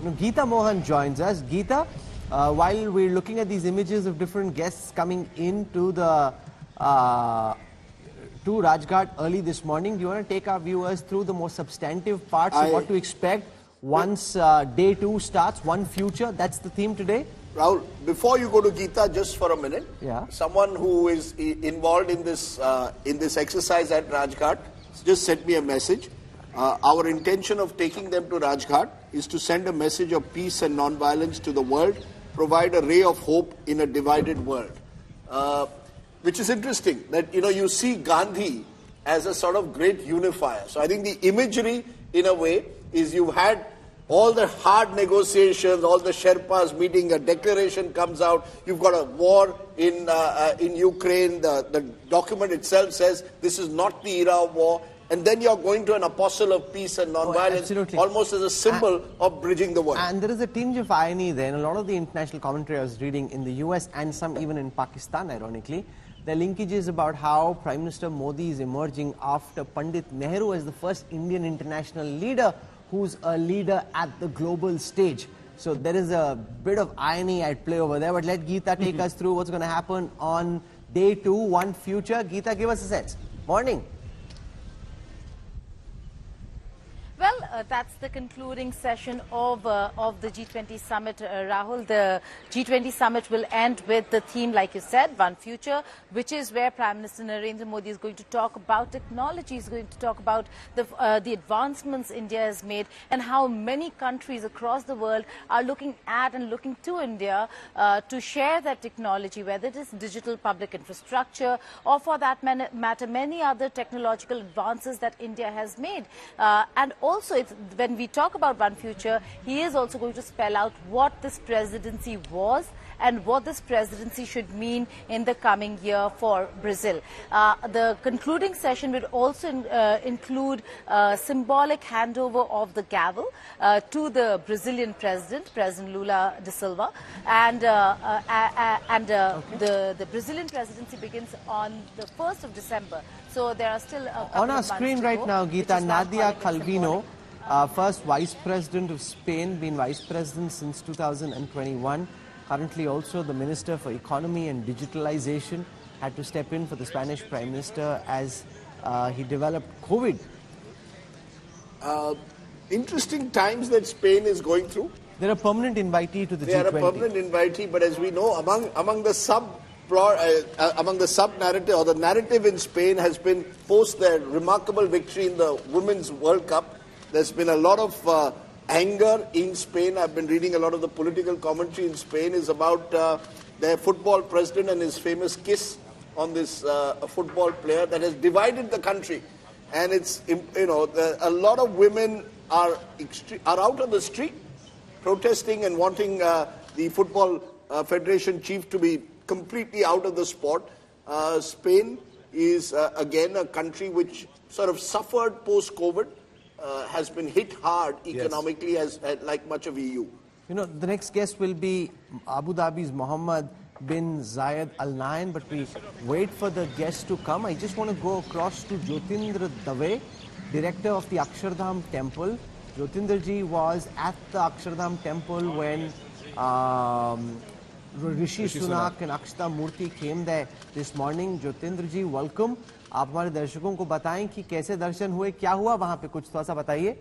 Geeta Mohan joins us. Geeta, while we're looking at these images of different guests coming into the to Rajghat early this morning, do you want to take our viewers through the more substantive parts of what to expect once day 2 starts, One Future? That's the theme today. Rahul, before you go to Geeta, just for a minute, someone who is involved in this exercise at Rajghat just sent me a message. Our intention of taking them to Rajghat is to send a message of peace and non-violence to the world, provide a ray of hope in a divided world. Which is interesting, that you see Gandhi as a sort of great unifier. So I think the imagery, in a way, is you've had all the hard negotiations, all the Sherpas meeting, a declaration comes out, you've got a war in Ukraine, the document itself says this is not the era of war, and then you're going to an apostle of peace and non-violence, almost as a symbol of bridging the world. And there is a tinge of irony there, and a lot of the international commentary I was reading in the US and some even in Pakistan, ironically, the linkages about how Prime Minister Modi is emerging after Pandit Nehru as the first Indian international leader who's a leader at the global stage. So there is a bit of irony at play over there, but let Geeta take us through what's going to happen on day 2, One Future. Geeta, give us a sense. Morning. Well, that's the concluding session of the G20 Summit, Rahul. The G20 Summit will end with the theme, like you said, One Future, which is where Prime Minister Narendra Modi is going to talk about technology, is going to talk about the advancements India has made and how many countries across the world are looking at and looking to India to share that technology, whether it is digital public infrastructure or, for that matter, many other technological advances that India has made. And also, when we talk about One Future, he is also going to spell out what this presidency was and what this presidency should mean in the coming year for Brazil. The concluding session will also include symbolic handover of the gavel to the Brazilian President Lula da Silva, and the Brazilian presidency begins on the 1st of December. So there are still a couple on our of screen right now, Geeta, Nadia Calvino, first Vice President of Spain, been Vice President since 2021. Currently also the Minister for Economy and Digitalization, had to step in for the Spanish Prime Minister as he developed COVID. Interesting times that Spain is going through. They're a permanent invitee to the G20. They are a permanent invitee, but as we know, among the sub-narrative, or the narrative in Spain has been post their remarkable victory in the Women's World Cup. There's been a lot of anger in Spain. I've been reading a lot of the political commentary in Spain is about their football president and his famous kiss on this football player that has divided the country. And it's, a lot of women are out on the street protesting and wanting the football federation chief to be completely out of the sport. Spain is again a country which sort of suffered post-COVID, has been hit hard economically, as like much of EU. The next guest will be Abu Dhabi's Mohammed bin Zayed Al Nahyan, but we wait for the guests to come. I just want to go across to Jyotindra Dave, director of the Akshardham Temple. Jyotindraji was at the Akshardham Temple when Rishi Sunak and Akshta Murthy came there this morning. Jyotindraji, welcome. आप हमारे दर्शकों को बताएं कि कैसे दर्शन हुए, क्या हुआ वहां पे, कुछ थोड़ा सा बताइए।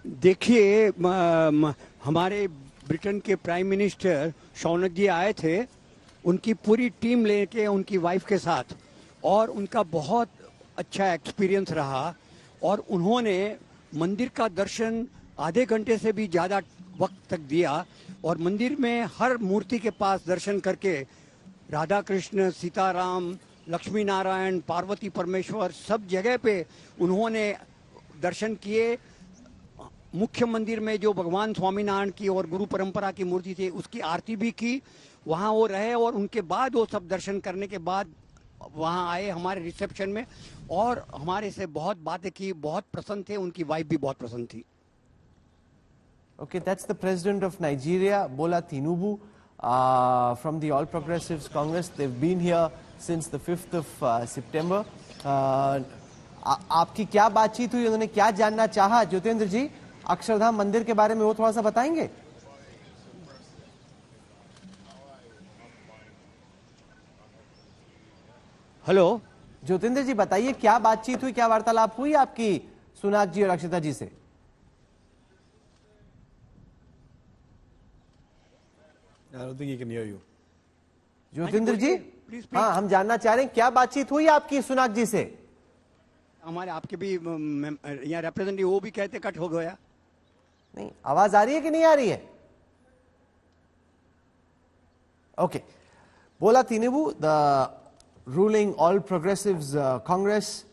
देखिए, हमारे ब्रिटेन के प्राइम मिनिस्टर शौनक जी आए थे, उनकी पूरी टीम लेके उनकी वाइफ के साथ, और उनका बहुत अच्छा एक्सपीरियंस रहा, और उन्होंने मंदिर का दर्शन आधे घंटे से भी ज़्यादा वक्त तक दिया, और मंदिर में हर मूर्ति के पास दर्शन करके राधा कृष्ण, सीताराम, लक्ष्मी नारायण, पार्वती परमेश्वर, सब जगह पे उन्होंने दर्शन किए। मुख्य मंदिर में जो भगवान स्वामीनारायण की और गुरु परंपरा की मूर्ति थी, उसकी आरती भी की, वहाँ वो रहे, और उनके बाद वो सब दर्शन करने के बाद वहाँ आए हमारे रिसेप्शन में, और हमारे से बहुत बातें की, बहुत प्रसन्न थे, उनकी वाइफ भी बहुत प्रसन्न थी। Okay, that's the president of Nigeria, Bola Tinubu, from the All Progressives Congress. They've been here since the 5th of September. आपकी क्या बातचीत हुई, उन्होंने क्या जानना चाहा? ज्योतिंद्र जी, अक्षरधाम मंदिर के बारे में वो थोड़ा सा बताएंगे? हेलो ज्योतिंद्र जी, बताइए क्या बातचीत हुई, क्या वार्तालाप हुई आपकी सुनाक जी और अक्षता जी से? I don't think he can hear you. Jyotindra जी, हाँ, हम जानना चाह रहे हैं क्या बातचीत हुई आपकी सुनाक जी से? हमारे आपके भी यहाँ रिप्रेजेंटेटिव वो भी कहते कट हो गया। नहीं, आवाज आ रही है कि नहीं आ रही है? ओके, बोला तिनुबू, the ruling All Progressives Congress,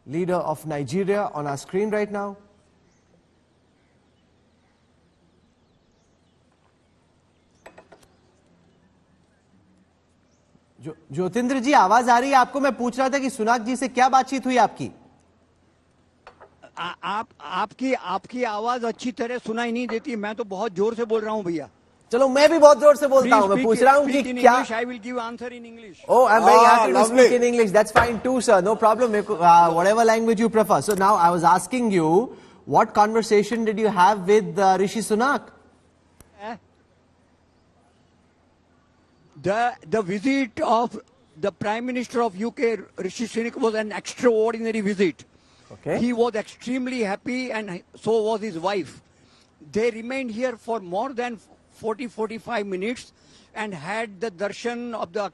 leader of Nigeria, on our screen right now. Jyotindra ji, आवाज आ रही है आपको? मैं पूछ रहा था कि सुनाक जी से क्या बातचीत हुई आपकी? आपकी आवाज अच्छी तरह सुनाई नहीं देती। मैं तो बहुत जोर से बोल रहा हूँ भैया। चलो, मैं भी बहुत जोर से बोलता हूँ। मैं पूछ रहा हूँ कि क्या? I will give answer in English. Oh, I'm very happy to speak in English. That's fine too, sir. No problem. Whatever language you prefer. So now I was asking you, what conversation did you have with Rishi Sunak? The visit of the Prime Minister of UK, Rishi Sunak, was an extraordinary visit. Okay. He was extremely happy, and so was his wife. They remained here for more than 40-45 minutes and had the darshan of the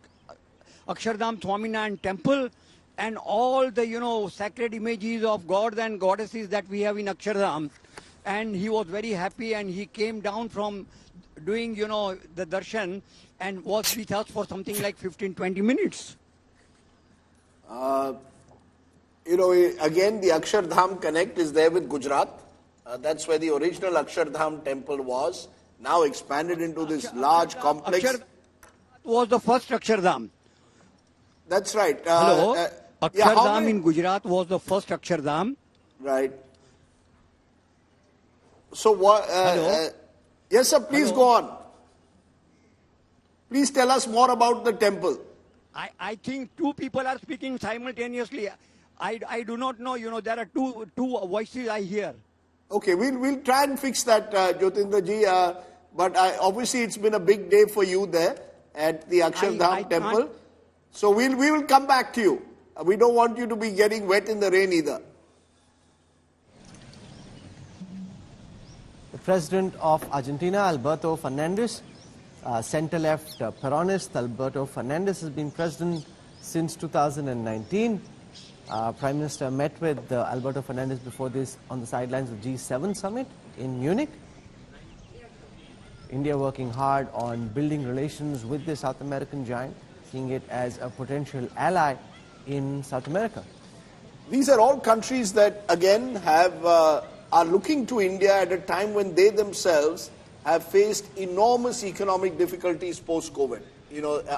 Akshardham Swaminarayan temple and all the sacred images of gods and goddesses that we have in Akshardham. And he was very happy, and he came down from doing the darshan and was with us for something like 15-20 minutes. Again, the Akshardham connect is there with Gujarat. That's where the original Akshardham temple was. Now expanded into this large complex. Was the first Akshardham. That's right. Hello? Akshardham in Gujarat was the first Akshardham. Right. So what? Yes, sir. Please go on. Please tell us more about the temple. I think two people are speaking simultaneously. I do not know. There are two voices I hear. Okay, we'll try and fix that, Jyotindra ji. But obviously, it's been a big day for you there at the Akshardham temple. So we will come back to you. We don't want you to be getting wet in the rain either. The president of Argentina, Alberto Fernandez, center-left Peronist Alberto Fernandez, has been president since 2019. Prime Minister met with Alberto Fernandez before this on the sidelines of G7 Summit in Munich. India working hard on building relations with the South American giant, seeing it as a potential ally in South America. These are all countries that, again, are looking to India at a time when they themselves have faced enormous economic difficulties post-COVID.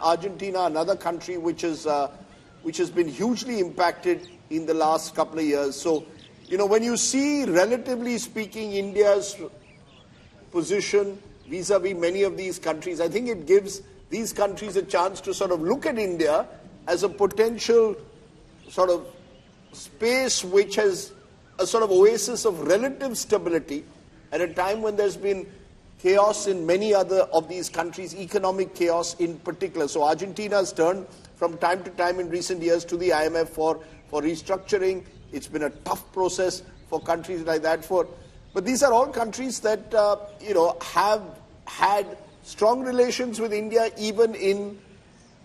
Argentina, another country which has been hugely impacted in the last couple of years. So, when you see, relatively speaking, India's position vis-a-vis many of these countries, I think it gives these countries a chance to sort of look at India as a potential sort of space which has a sort of oasis of relative stability at a time when there's been chaos in many other of these countries, economic chaos in particular. So Argentina has turned from time to time in recent years to the IMF for restructuring. It's been a tough process for countries like that. But these are all countries that have had strong relations with India even in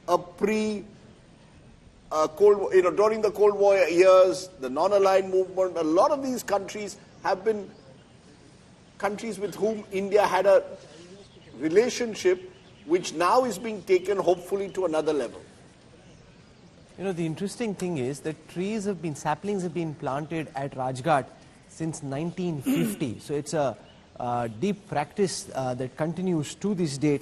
a Cold, during the Cold War years, the non-aligned movement. A lot of these countries have been countries with whom India had a relationship, which now is being taken hopefully to another level. The interesting thing is that saplings have been planted at Rajghat since 1950. So it's a deep practice that continues to this date.